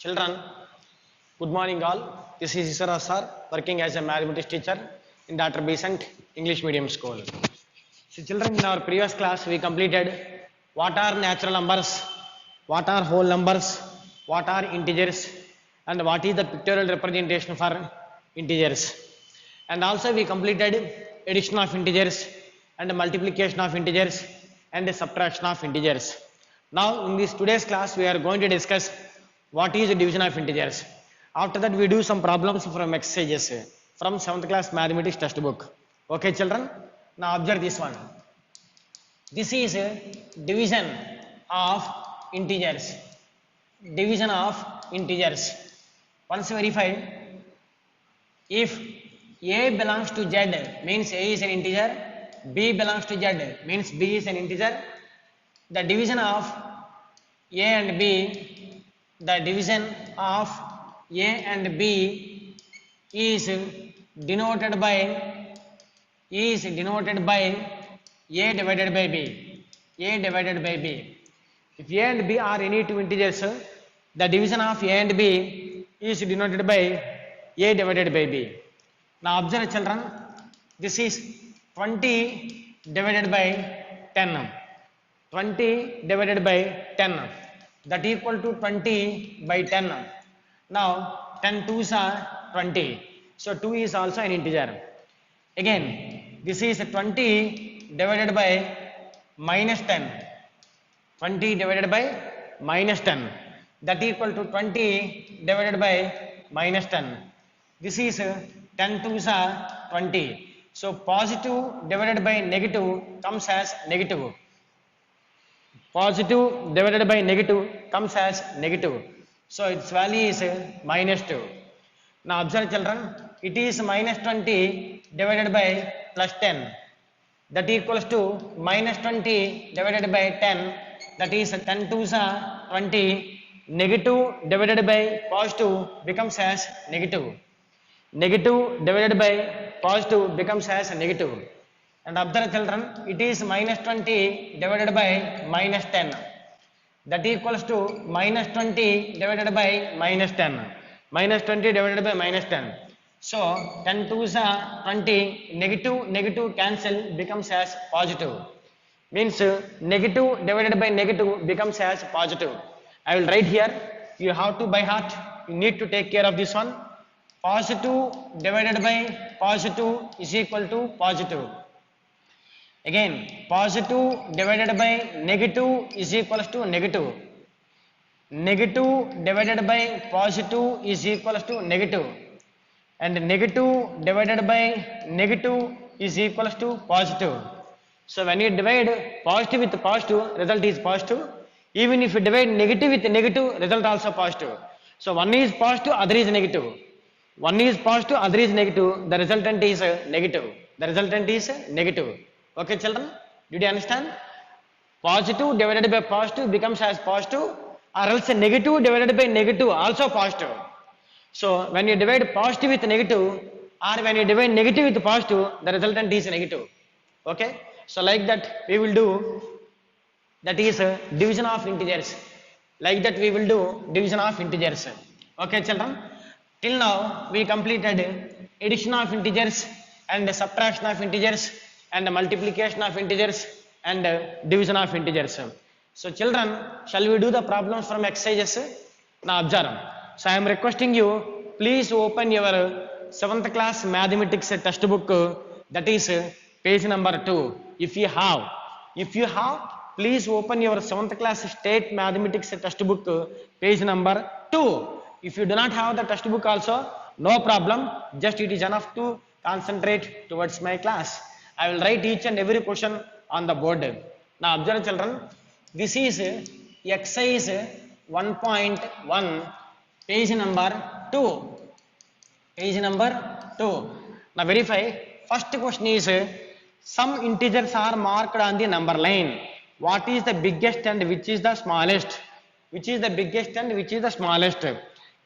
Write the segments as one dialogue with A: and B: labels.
A: Children, good morning all. This is Isara sir working as a mathematics teacher in Dr. Besant English Medium School. So children, in our previous class we completed what are natural numbers, what are whole numbers, what are integers and what is the pictorial representation for integers. And also we completed addition of integers and multiplication of integers and subtraction of integers. Now in this today's class we are going to discuss what is the division of integers. After that we do some problems from exercises from 7th class mathematics textbook. Okay children, now observe this one. This is division of integers. Division of integers. Once verified, if A belongs to Z means A is an integer, B belongs to Z means B is an integer. The division of A and B, the division of A and B is denoted by A divided by B. A divided by B. If A and B are any two integers, the division of A and B is denoted by A divided by B. Now observe children, this is 20 divided by 10. 20 divided by 10. That equal to 20 by 10. Now 10 twos are 20. So 2 is also an integer. Again, this is 20 divided by minus 10. 20 divided by minus 10. That equal to 20 divided by minus 10. This is 10 twos are 20. So positive divided by negative comes as negative. Positive divided by negative comes as negative. So its value is minus 2. Now observe children, it is minus 20 divided by plus 10. That equals to minus 20 divided by 10. That is 10 twos are 20. Negative divided by positive becomes as negative. Negative divided by positive becomes as negative. And observe children, it is minus 20 divided by minus 10. That equals to minus 20 divided by minus 10. Minus 20 divided by minus 10. So 10 twos are 20. Negative cancel becomes as positive. Means negative divided by negative becomes as positive. I will write here. You have to by heart. You need to take care of this one. Positive divided by positive is equal to positive. Again, positive divided by negative is equals to negative. Negative divided by positive is equals to negative. And negative divided by negative is equals to positive. So when you divide positive with positive, result is positive. Even if you divide negative with negative, result also positive. So one is positive, other is negative. One is positive, other is negative. The resultant is negative. The resultant is negative. Okay children, did you understand? Positive divided by positive becomes as positive, or else negative divided by negative also positive. So when you divide positive with negative, or when you divide negative with positive, the resultant is negative. Okay, so like that we will do, that is division of integers. Like that we will do division of integers. Okay children, till now we completed addition of integers and subtraction of integers and multiplication of integers and division of integers. So children, shall we do the problems from exercises? Now observe. So I am requesting you, please open your 7th class mathematics textbook, that is page number 2. If you have, please open your 7th class state mathematics textbook, page number 2. If you do not have the textbook also, no problem, just it is enough to concentrate towards my class. I will write each and every question on the board. Now observe children, this is exercise 1.1, page number 2. Page number 2. Now verify. First question is, some integers are marked on the number line. What is the biggest and which is the smallest? Which is the biggest and which is the smallest?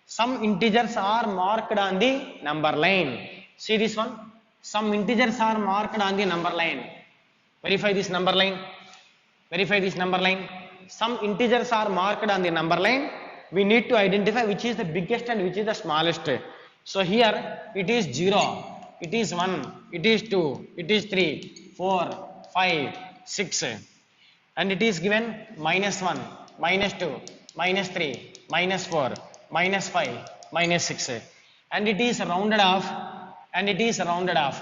A: Some integers are marked on the number line. See this one. Some integers are marked on the number line. Verify this number line. Verify this number line. Some integers are marked on the number line we need to identify which is the biggest and which is the smallest. So here it is 0, it is 1, it is 2, it is 3, 4, 5, 6, and it is given -1, -2, -3, -4, -5, -6, and it is rounded off, and it is rounded off.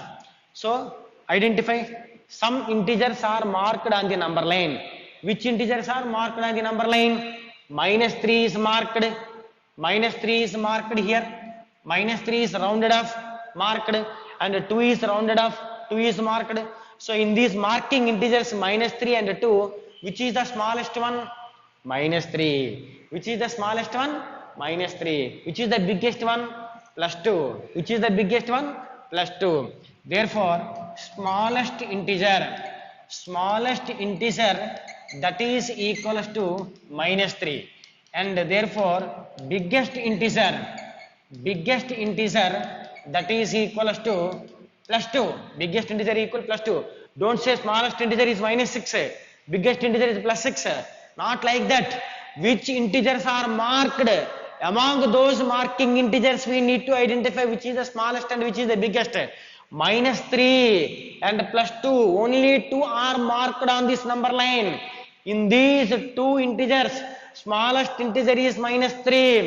A: So identify some integers are marked on the number line. Which integers are marked on the number line? -3 is marked, -3 is marked here, -3 is rounded off, marked, and 2 is rounded off, 2 is marked. So in these marking integers -3 and 2, which is the smallest one? -3. Which is the smallest one? -3. Which is the biggest one? +2. Which is the biggest one? +2. Therefore, smallest integer that is equals to -3, and therefore biggest integer that is equals to +2. Biggest integer equal +2. Don't say smallest integer is -6, biggest integer is +6. Not like that. Which integers are marked? Among those marking integers, we need to identify which is the smallest and which is the biggest. -3 and +2, only 2 are marked on this number line. In these two integers, smallest integer is -3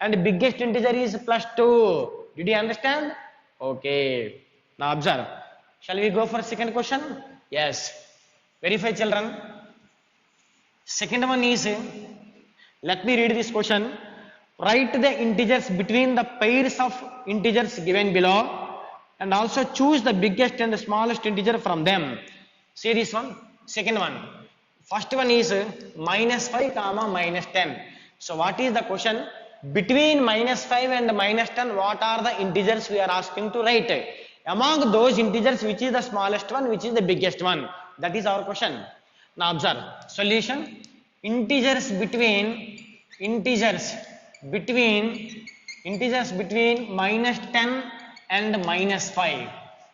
A: and biggest integer is +2. Did you understand? Okay. Now observe. Shall we go for second question? Yes. Verify, children. Second one is, let me read this question. Write the integers between the pairs of integers given below and also choose the biggest and the smallest integer from them. See this one. Second one. First one is -5 comma -10. So what is the question? Between -5 and -10, what are the integers we are asking to write? Among those integers, which is the smallest one, which is the biggest one? That is our question. Now observe. Solution. Integers between -10 and -5.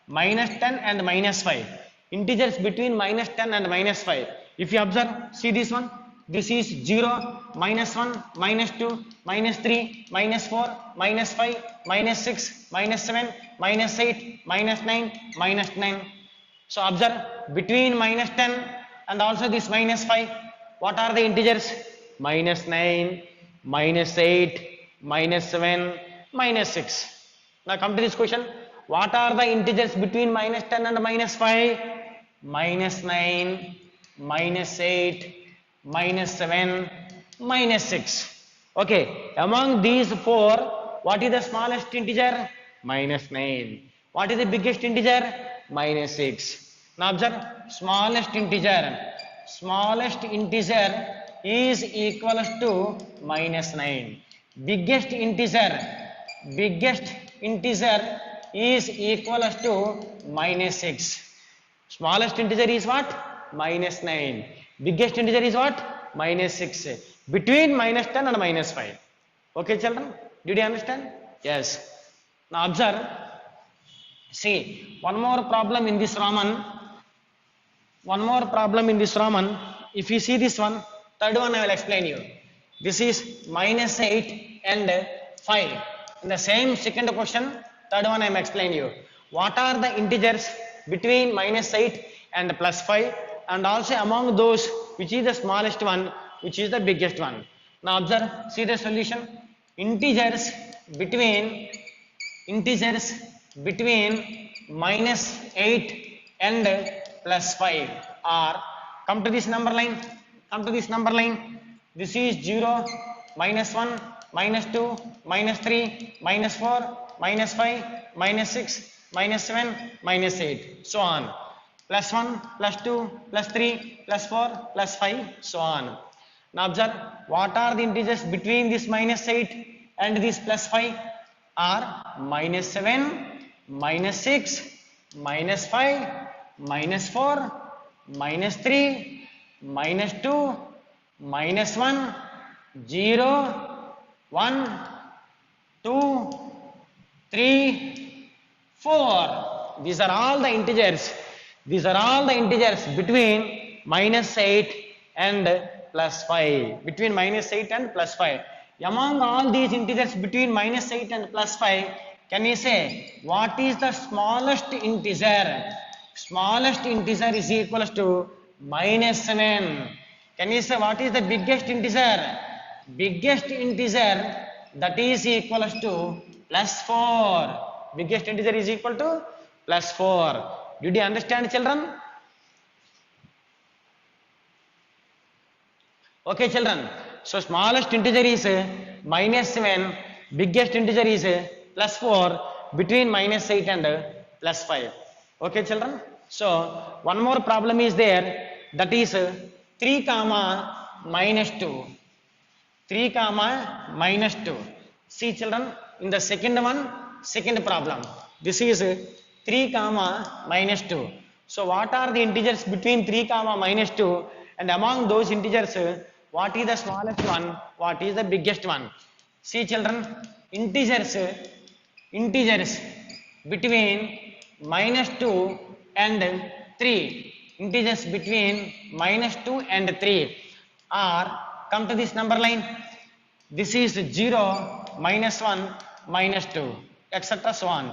A: -10 and -5. Integers between -10 and -5. If you observe, see this one. This is 0, -1, -2, -3, -4, -5, -6, -7, -8, -9, -9. So observe, between -10 and also this -5, what are the integers? -9, -8, -7, -6. Now come to this question. What are the integers between -10 and -5? -9, -8, -7, -6. Okay, among these four, what is the smallest integer? -9. What is the biggest integer? -6. Now observe, smallest integer is equals to -9. Biggest integer is equals to -6. Smallest integer is what? -9. Biggest integer is what? -6. Between -10 and -5. Okay, children? Did you understand? Yes. Now observe. See, one more problem in this Roman. If you see this one, third one I will explain you. This is -8 and 5. In the same second question, third one I am explaining you. What are the integers between -8 and +5, and also among those, which is the smallest one, which is the biggest one? Now observe, see the solution. Integers between -8 and +5 are, come to this number line. This is 0, -1, -2, -3, -4, -5, -6, -7, -8, so on. +1, +2, +3, +4, +5, so on. Now observe, what are the integers between this -8 and this +5? Are -7, -6, -5, -4, -3, -2, -1, 0, 1, 2, 3, 4. These are all the integers. Between -8 and +5. Between -8 and +5. Among all these integers between -8 and +5, can you say what is the smallest integer? Smallest integer is equals to -7. Can you say what is the biggest integer? Biggest integer, that is equals to +4. Biggest integer is equal to +4. Did you understand, children? Okay, children. So smallest integer is -7, biggest integer is +4, between -8 and +5. Okay, children. So one more problem is there, that is 3 comma -2. 3 comma -2. See, children, in the second one, second problem. This is 3 comma -2. So what are the integers between 3 comma -2, and among those integers, what is the smallest one? What is the biggest one? See, children, integers between -2 and 3. Integers between -2 and 3 are, come to this number line. This is 0, -1, -2, etc. so on.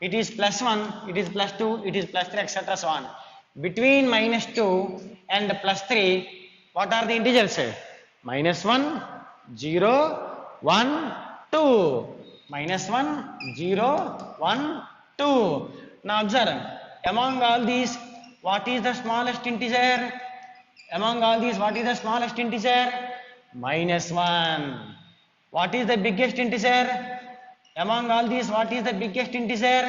A: It is +1, it is +2, it is +3, etc. so on. Between -2 and +3, what are the integers? -1, 0, 1, 2. -1, 0, 1, 2. Now observe, among all these, what is the smallest integer? Among all these, what is the smallest integer? -1. What is the biggest integer? Among all these, what is the biggest integer?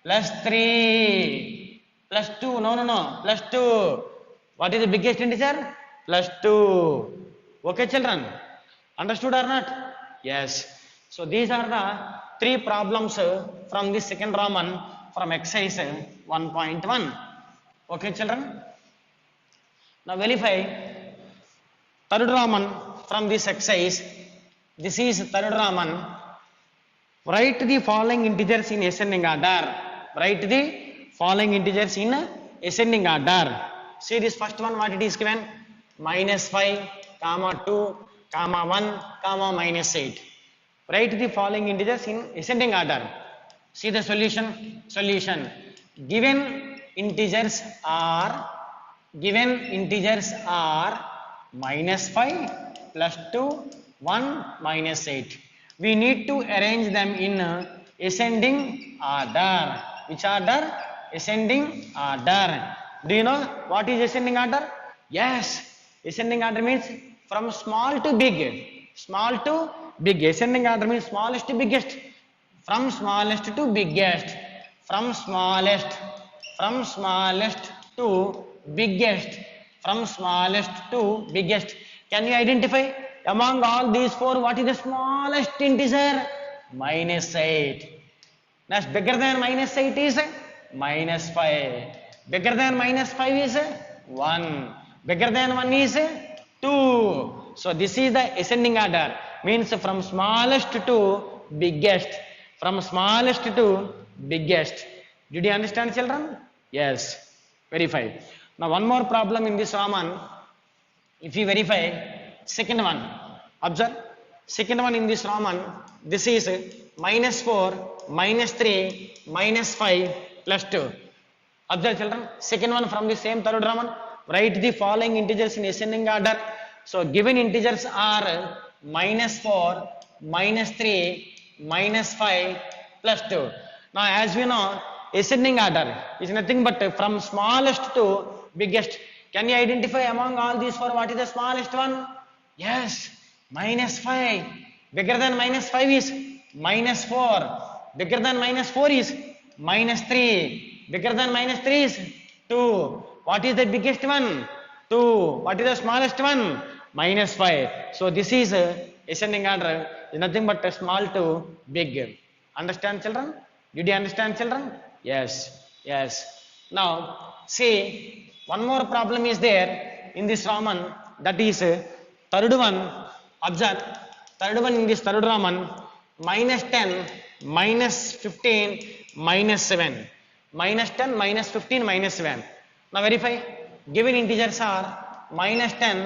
A: +3. +2. No. +2. What is the biggest integer? +2. Okay, children. Understood or not? Yes. So these are the 3 problems from this second Roman from exercise 1.1. Okay, children. Now verify third Roman from this exercise. This is third Roman. Write the following integers in ascending order. Write the following integers in ascending order. See this first one, what it is given? -5, -2, -1, -8. Write the following integers in ascending order. See the solution. Solution. Given integers are -5, +2, 1, -8. We need to arrange them in ascending order. Which order? Ascending order. Do you know what is ascending order? Yes. Ascending order means from small to big. Small to big. Ascending order means smallest to biggest. From smallest to biggest. From smallest to biggest. From smallest to biggest. Can you identify among all these 4 what is the smallest integer? -8. Next, bigger than -8 is -5. Bigger than -5 is 1. Bigger than 1 is 2. So this is the ascending order. Means from smallest to biggest. From smallest to biggest. Did you understand, children? Yes. Verify. Now one more problem in this Roman. If you verify second one, observe second one in this Roman. This is -4, -3, -5, +2. Observe, children, second one from the same third Roman. Write the following integers in ascending order. So given integers are -4, -3, -5, +2. Now as we know, ascending order is nothing but from smallest to biggest. Can you identify among all these 4 what is the smallest one? Yes, -5. Bigger than -5 is -4. Bigger than -4 is -3. Bigger than -3 is 2. What is the biggest one? 2. What is the smallest one? -5. So this is ascending order is nothing but small to big. Understand, children? Did you understand, children? Yes. Yes. Now see, one more problem is there in this Roman, that is third one. Observe third one in this third Roman. -10, -15, -7. -10, -15, -7. Now verify. Given integers are -10,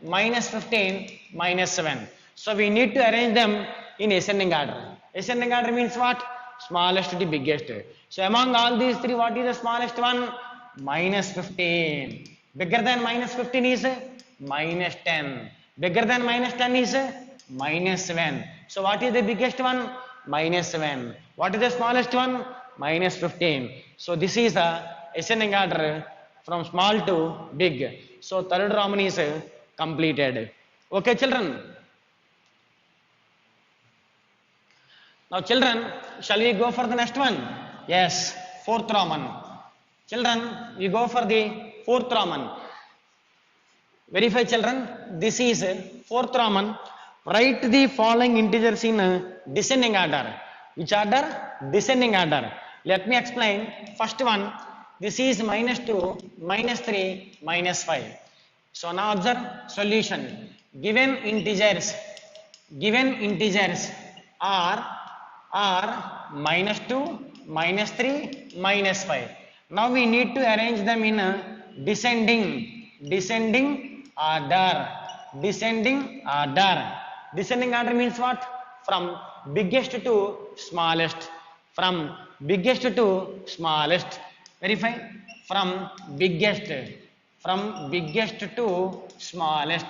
A: -15, -7. So we need to arrange them in ascending order. Ascending order means what? Smallest to the biggest. So among all these three, what is the smallest one? Minus 15. Bigger than minus 15 is minus 10. Bigger than minus 10 is minus 7. So what is the biggest one? Minus 7. What is the smallest one? Minus 15. So this is the ascending order from small to big. So third Roman is completed. Okay, children. Now, children, shall we go for the next one? Yes, fourth Roman. Children, we go for the fourth Roman. Verify, children. This is fourth Roman. Write the following integers in descending order. Which order? Descending order. Let me explain. First one, this is minus 2, minus 3, minus 5. So now observe solution. Given integers are minus 2, minus 3, minus 5. Now we need to arrange them in a descending order. Descending order means what? From biggest to smallest. From biggest to smallest. Verify. From biggest to smallest.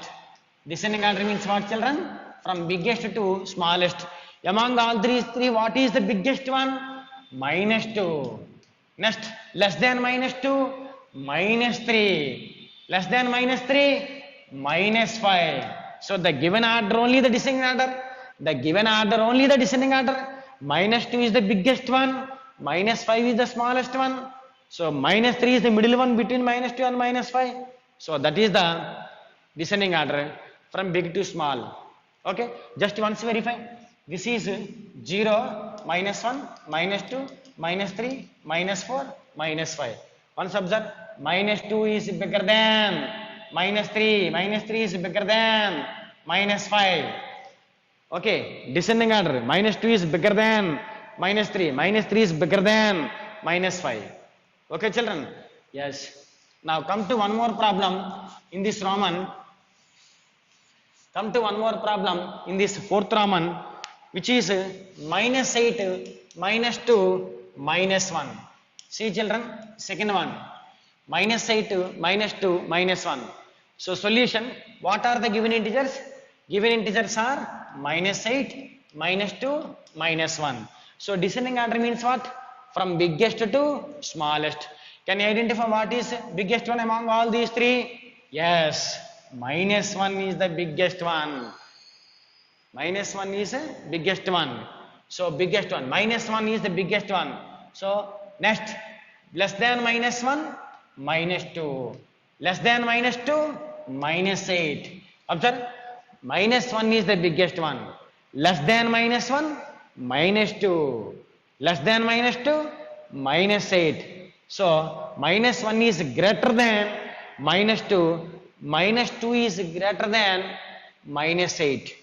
A: Descending order means what, children? From biggest to smallest. Among all these three, what is the biggest one? Minus 2. Next, less than minus 2, minus 3. Less than minus 3, minus 5. So the given order only the descending order. Minus 2 is the biggest one. Minus 5 is the smallest one. So minus 3 is the middle one between minus 2 and minus 5. So that is the descending order from big to small. Okay, just once verify. This is 0, minus 1, minus 2, minus 3, minus 4, minus 5. Once observe, minus 2 is bigger than minus 3, minus 3 is bigger than minus 5. Okay, descending order, minus 2 is bigger than minus 3, minus 3 is bigger than minus 5. Okay, children? Yes. Now come to one more problem in this Roman. Come to one more problem in this fourth Roman, which is minus 8, minus 2, minus 1. See, children, second one. Minus 8, minus 2, minus 1. So solution, what are the given integers? Given integers are minus 8, minus 2, minus 1. So descending order means what? From biggest to smallest. Can you identify what is biggest one among all these three? Yes, minus 1 is the biggest one. Minus 1 is the biggest one. So biggest one. Minus 1 is the biggest one. So next, less than minus 1, minus 2. Less than minus 2, minus 8. Observe, minus 1 is the biggest one. Less than minus 1, minus 2. Less than minus 2, minus 8. So minus 1 is greater than minus 2. Minus 2 is greater than minus 8.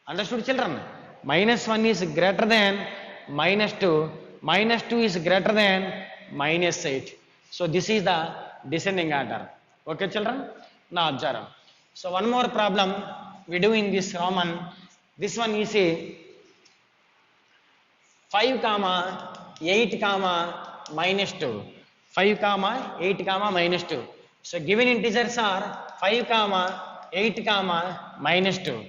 A: Understood, children? Minus 1 is greater than minus 2. Minus 2 is greater than minus 8. So this is the descending order. Okay, children? Now observe. So one more problem we do in this Roman. This one is a 5, 8, minus 2. 5, 8, minus 2. So given integers are 5, 8, minus 2.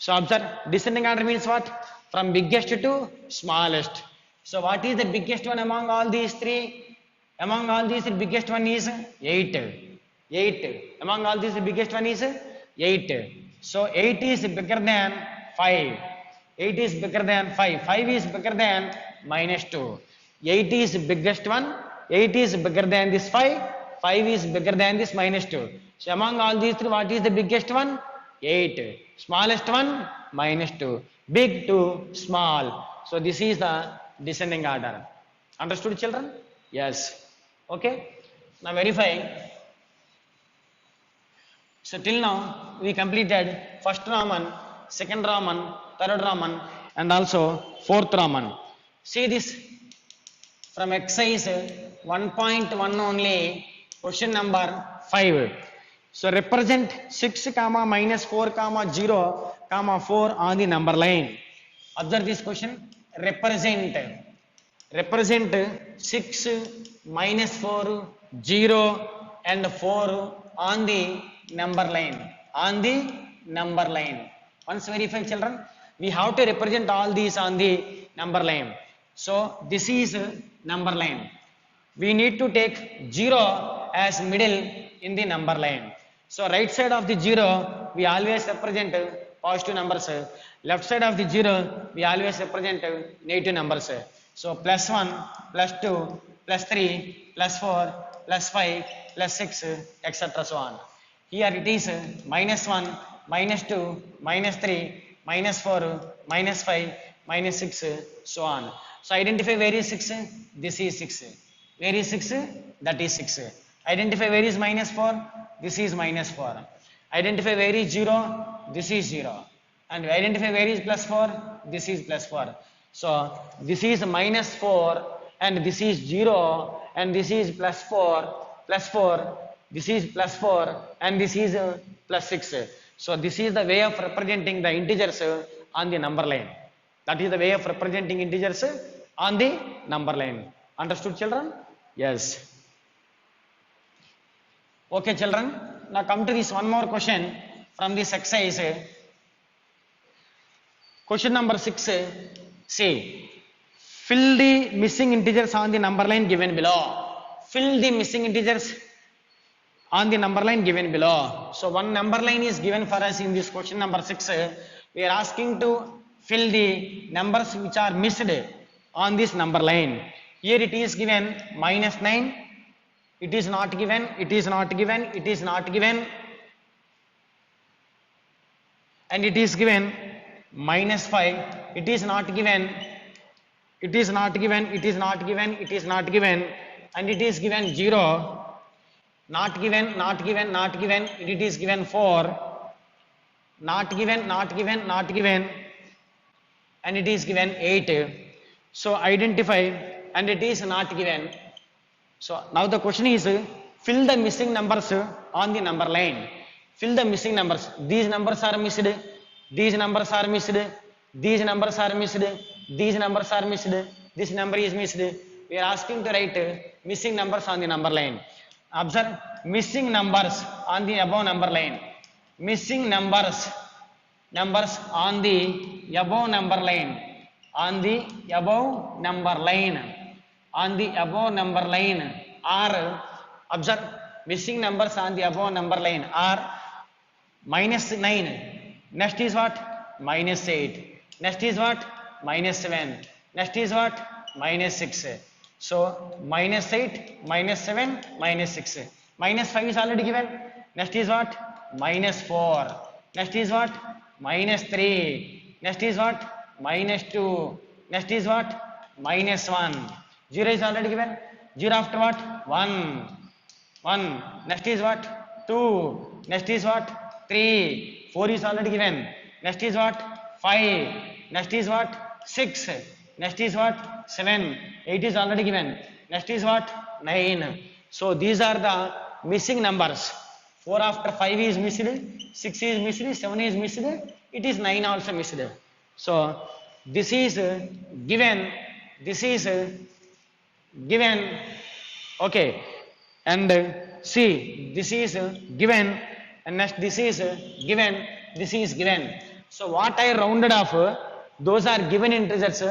A: So observe, descending order means what? From biggest to smallest. So what is the biggest one among all these three? Among all these, the biggest one is 8. 8. Among all these, the biggest one is 8. So 8 is bigger than 5. 8 is bigger than 5. 5 is bigger than minus 2. 8 is biggest one. 8 is bigger than this 5. 5 is bigger than this minus 2. So among all these three, what is the biggest one? 8. Smallest one, minus 2. Big to small. So this is the descending order. Understood, children? Yes. Okay. Now verify. So till now we completed first Roman, second Roman, third Roman, and also fourth Roman. See this from exercise 1.1 only, question number 5. So represent 6, minus 4, 0 comma 4 on the number line. Observe this question. Represent 6 minus 4 0 and 4 on the number line. On the number line. Once verify, children, we have to represent all these on the number line. So this is number line. We need to take 0 as middle in the number line. So right side of the 0 we always represent positive numbers. Left side of the 0 we always represent negative numbers. So plus 1, plus 2, plus 3, plus 4, plus 5, plus 6, etc. so on. Here it is minus 1, minus 2, minus 3, minus 4, minus 5, minus 6, so on. So identify where is 6? This is 6. Where is 6? That is 6. Identify where is minus 4? This is minus 4. Identify where is 0? This is 0. And identify where is plus 4? This is plus 4. So this is minus 4 and this is 0 and this is plus 4, plus 4, this is plus 4 and this is plus 6. So this is the way of representing the integers on the number line. That is the way of representing integers on the number line. Understood, children? Yes. Okay, children. Now come to this one more question from this exercise. Question number 6. See, fill the missing integers on the number line given below. Fill the missing integers on the number line given below. So one number line is given for us in this question number 6. We are asking to fill the numbers which are missed on this number line. Here it is given minus 9. It is not given. It is not given. It is not given. And it is given minus 5. It is not given. It is not given. It is not given. It is not given. And it is given 0. Not given. Not given. Not given. It is given 4. Not given. Not given. Not given. And it is given 8. So identify, and it is not given. So now the question is, fill the missing numbers on the number line. Fill the missing numbers. These numbers are missed. These numbers are missed. These numbers are missed. These numbers are missed. This number is missed. We are asking to write missing numbers on the number line. Observe missing numbers on the above number line. Missing numbers on the above number line. On the above number line. On the above number line are, observe, missing numbers on the above number line are minus 9. Next is what? Minus 8. Next is what? Minus 7. Next is what? Minus 6. So minus 8, minus 7, minus 6. Minus 5 is already given. Next is what? Minus 4. Next is what? Minus 3. Next is what? Minus 2. Next is what? Minus 1. 0 is already given. 0 after what? 1. 1. Next is what? 2. Next is what? 3. 4 is already given. Next is what? 5. Next is what? 6. Next is what? 7. 8 is already given. Next is what? 9. So these are the missing numbers. 4 after 5 is missed. 6 is missed. 7 is missed. It is 9 also missed. So this is given. This is given. Okay. And see, this is given. And next this is given. This is given. So what I rounded off, those are given integers.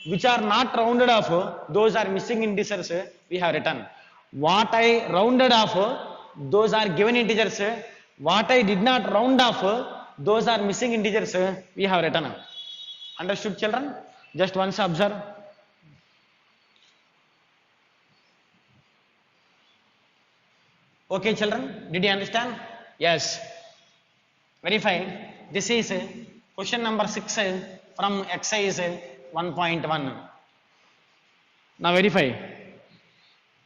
A: Which are not rounded off, those are missing integers we have written. What I rounded off, those are given integers. What I did not round off, those are missing integers we have written. Understood, children? Just once observe. Okay, children, did you understand? Yes. Verify. This is question number 6 from exercise 1.1. Now verify.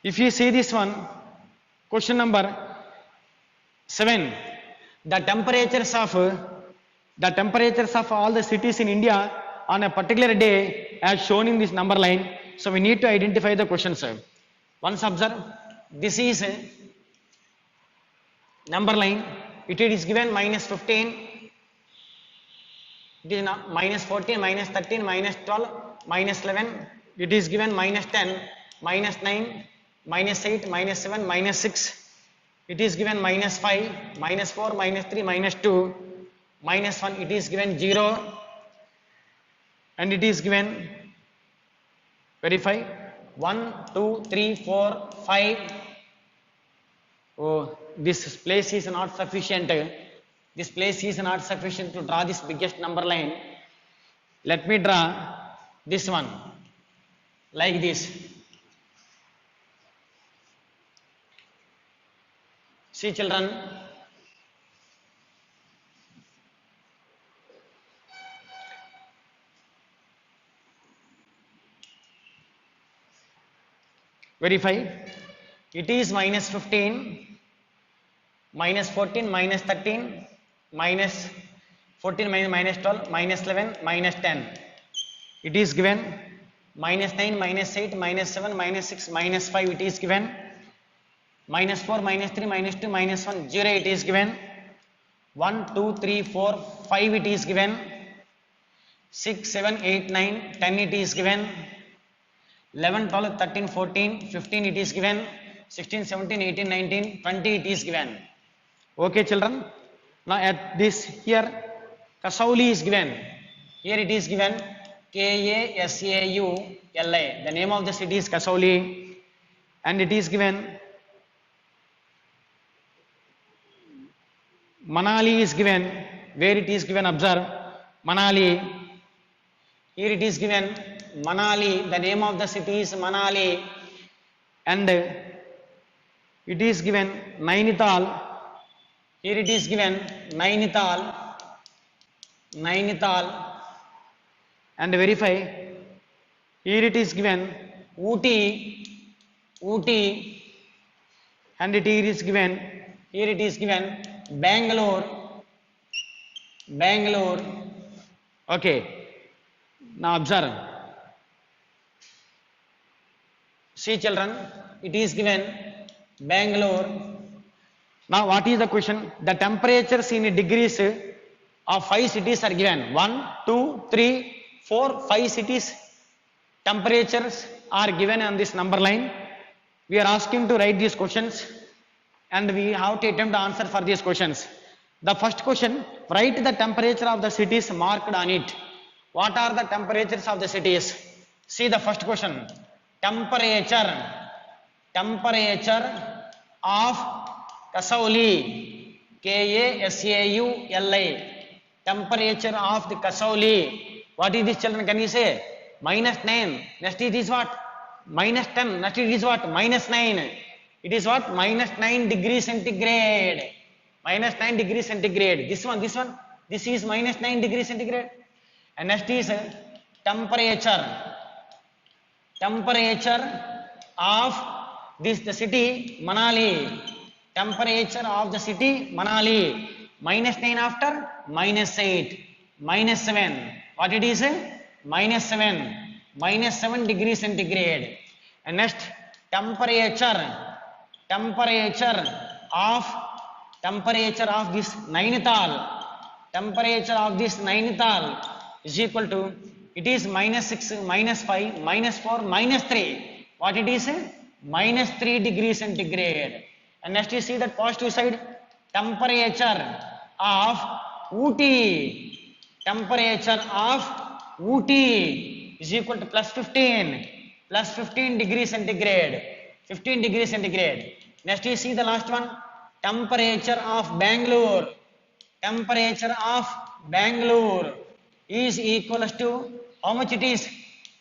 A: If you see this one, question number 7, the temperatures of all the cities in India on a particular day as shown in this number line. So we need to identify the questions. Once observe, this is number line. It is given minus 15, It is not minus 14, minus 13, minus 12, minus 11. It is given minus 10, minus 9, minus 8, minus 7, minus 6. It is given minus 5, minus 4, minus 3, minus 2, minus 1. It is given 0, and it is given, verify, 1, 2, 3, 4, 5. Oh, this place is not sufficient. This place is not sufficient to draw this biggest number line. Let me draw this one like this. See children, verify. It is minus 15, minus 14, minus 13, minus 14, minus 12, minus 11, minus 10. It is given minus 9, minus 8, minus 7, minus 6, minus 5. It is given minus 4, minus 3, minus 2, minus 1, 0. It is given 1, 2, 3, 4, 5. It is given 6, 7, 8, 9, 10. It is given 11, 12, 13, 14, 15. It is given 16, 17, 18, 19, 20. It is given. Okay children, now at this here Kasauli is given. Here it is given Kasauli. The name of the city is Kasauli, and it is given Manali is given. Where it is given, observe, Manali. Here it is given Manali. The name of the city is Manali, and it is given Nainital. Here it is given Nainital, and verify. Here it is given Ooty, and here it is given Bangalore. Okay, now observe. See children, it is given Bangalore. Now what is the question? The temperatures in degrees of 5 cities are given. 1, 2, 3, 4, 5 cities temperatures are given on this number line. We are asking to write these questions, and we have to attempt to answer for these questions. The first question, write the temperature of the cities marked on it. What are the temperatures of the cities? See the first question. Temperature of Kasauli, Kasauli. Temperature of the Kasauli. What is this children? Can you say? Minus 9. Next it is what? Minus 10. Next it is what? Minus 9. It is what? Minus 9 degrees centigrade. Minus 9 degrees centigrade. This one. This is minus 9 degrees centigrade. And next is temperature of this the city Manali. Temperature of the city Manali. Minus 9 after minus 8, minus 7. What it is? Minus 7. Minus 7 degrees centigrade. And next, temperature of this Nainital. Temperature of this Nainital is equal to, it is minus 6, minus 5, minus 4, minus 3. What it is? Minus 3 degrees centigrade. And next you see that positive side, temperature of Ooty. Temperature of Ooty is equal to plus 15 degrees centigrade. 15 degrees centigrade. Next you see the last one, temperature of Bangalore. Temperature of Bangalore is equal to, how much it is?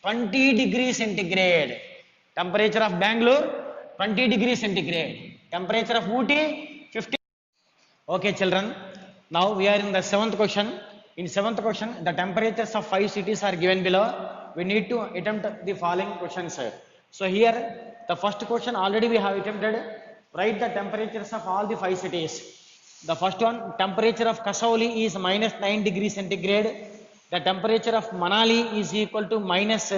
A: 20 degrees centigrade. Temperature of Bangalore 20 degrees centigrade. Temperature of Ooty 15. Okay children, now we are in the 7th question. In 7th question, the temperatures of 5 cities are given below. We need to attempt the following questions. So here, the first question already we have attempted. Write the temperatures of all the 5 cities. The first one, temperature of Kasauli is minus 9 degrees centigrade. The temperature of Manali is equal to minus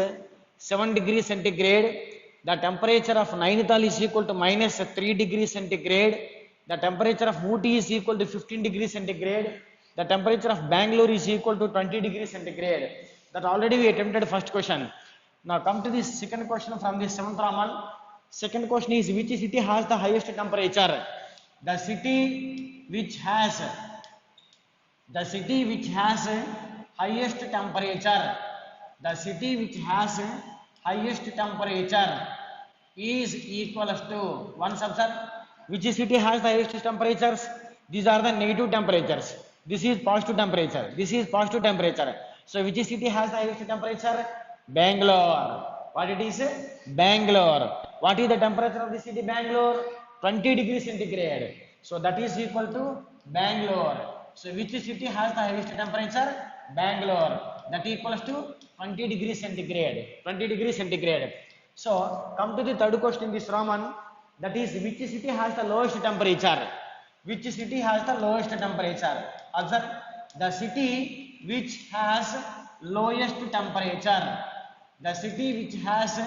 A: 7 degrees centigrade. The temperature of Nainital is equal to minus 3 degrees centigrade. The temperature of Ooty is equal to 15 degrees centigrade. the temperature of Bangalore is equal to 20 degrees centigrade. That already we attempted first question. Now come to this second question from the 7th Raman. Second question is, which city has the highest temperature? The city which has highest temperature, the city which has highest temperature is equals to, once observe, which city has the highest temperatures? These are the negative temperatures. This is positive temperature. This is positive temperature. So which city has the highest temperature? Bangalore. What it is? Bangalore. What is the temperature of the city Bangalore? 20 degrees centigrade. So that is equal to Bangalore. So which city has the highest temperature? Bangalore. That equals to 20 degrees centigrade. 20 degrees centigrade. So come to the third question in this Roman. That is, which city has the lowest temperature? Which city has the lowest temperature? Observe, the city which has lowest temperature. The city which has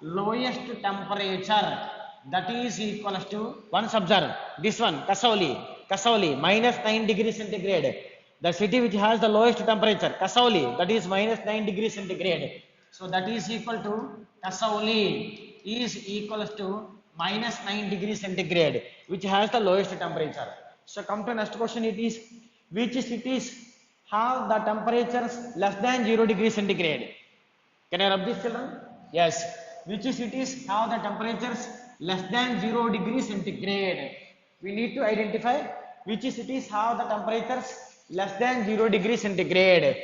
A: lowest temperature, that is equals to, once observe, this one, Kasauli, minus 9 degrees centigrade. The city which has the lowest temperature, Kasauli, that is minus 9 degrees centigrade. So that is equal to, Kasauli is equals to minus 9 degrees centigrade, which has the lowest temperature. So come to next question, it is, which cities have the temperatures less than 0 degrees centigrade? Can I rub this, children? Yes. Which cities have the temperatures less than 0 degrees centigrade? We need to identify which cities have the temperatures less than 0 degrees centigrade.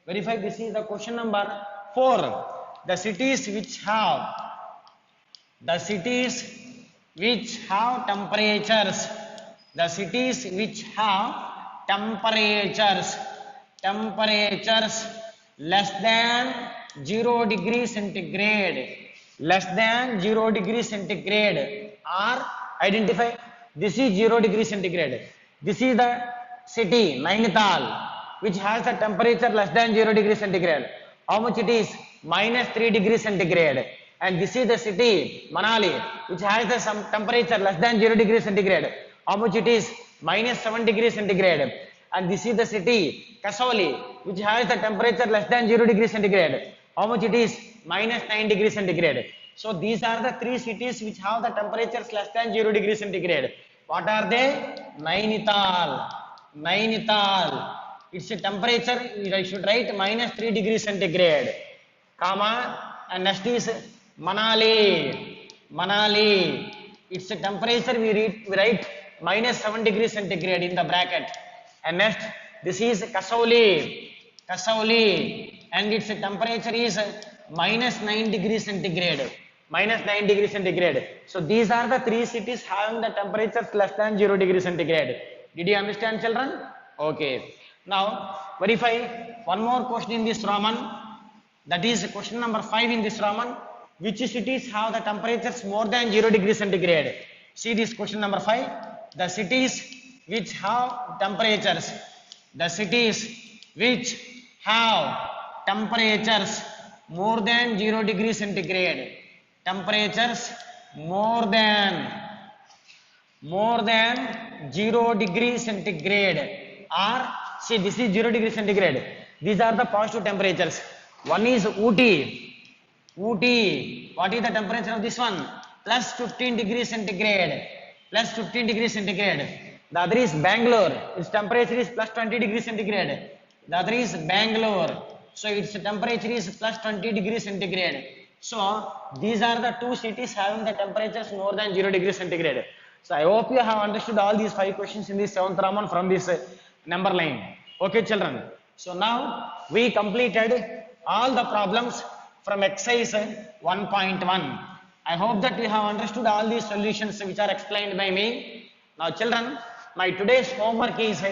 A: Verify, this is the question number 4. The cities which have temperatures less than 0 degrees centigrade, are identify. This is 0 degrees centigrade. This is the city Nainital, which has the temperature less than 0 degrees centigrade. How much it is? Minus 3 degrees centigrade. And this is the city Manali, which has the some temperature less than 0 degrees centigrade. How much it is? Minus 7 degrees centigrade. And this is the city Kasauli, which has the temperature less than 0 degrees centigrade. How much it is? Minus 9 degrees centigrade. So these are the three cities which have the temperatures less than 0 degrees centigrade. What are they? Nainital. Its temperature, I should write minus 3 degrees centigrade, comma, and next is Manali. Its temperature we write minus 7 degrees centigrade in the bracket. And next, this is Kasauli, and its temperature is minus 9 degrees centigrade. So these are the three cities having the temperatures less than 0 degrees centigrade. Did you understand, children? Okay. Now verify one more question in this Roman. That is question number 5 in this Roman. Which cities have the temperatures more than 0 degrees centigrade? See this question number 5. The cities which have temperatures. More than 0 degrees centigrade. Temperatures more than 0 degrees centigrade are, see, this is 0 degrees centigrade. These are the positive temperatures. One is Ooty. What is the temperature of this one? Plus 15 degrees centigrade. The other is Bangalore. Its temperature is plus 20 degrees centigrade. The other is Bangalore. So its temperature is plus 20 degrees centigrade. So these are the two cities having the temperatures more than 0 degrees centigrade. So I hope you have understood all these 5 questions in this 7th Raman from this number line. Okay, children. So now we completed all the problems from exercise 1.1. I hope that you have understood all these solutions which are explained by me. Now children, my today's homework is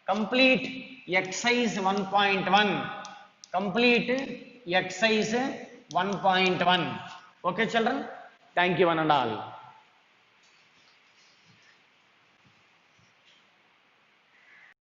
A: complete exercise 1.1. Okay children, thank you one and all.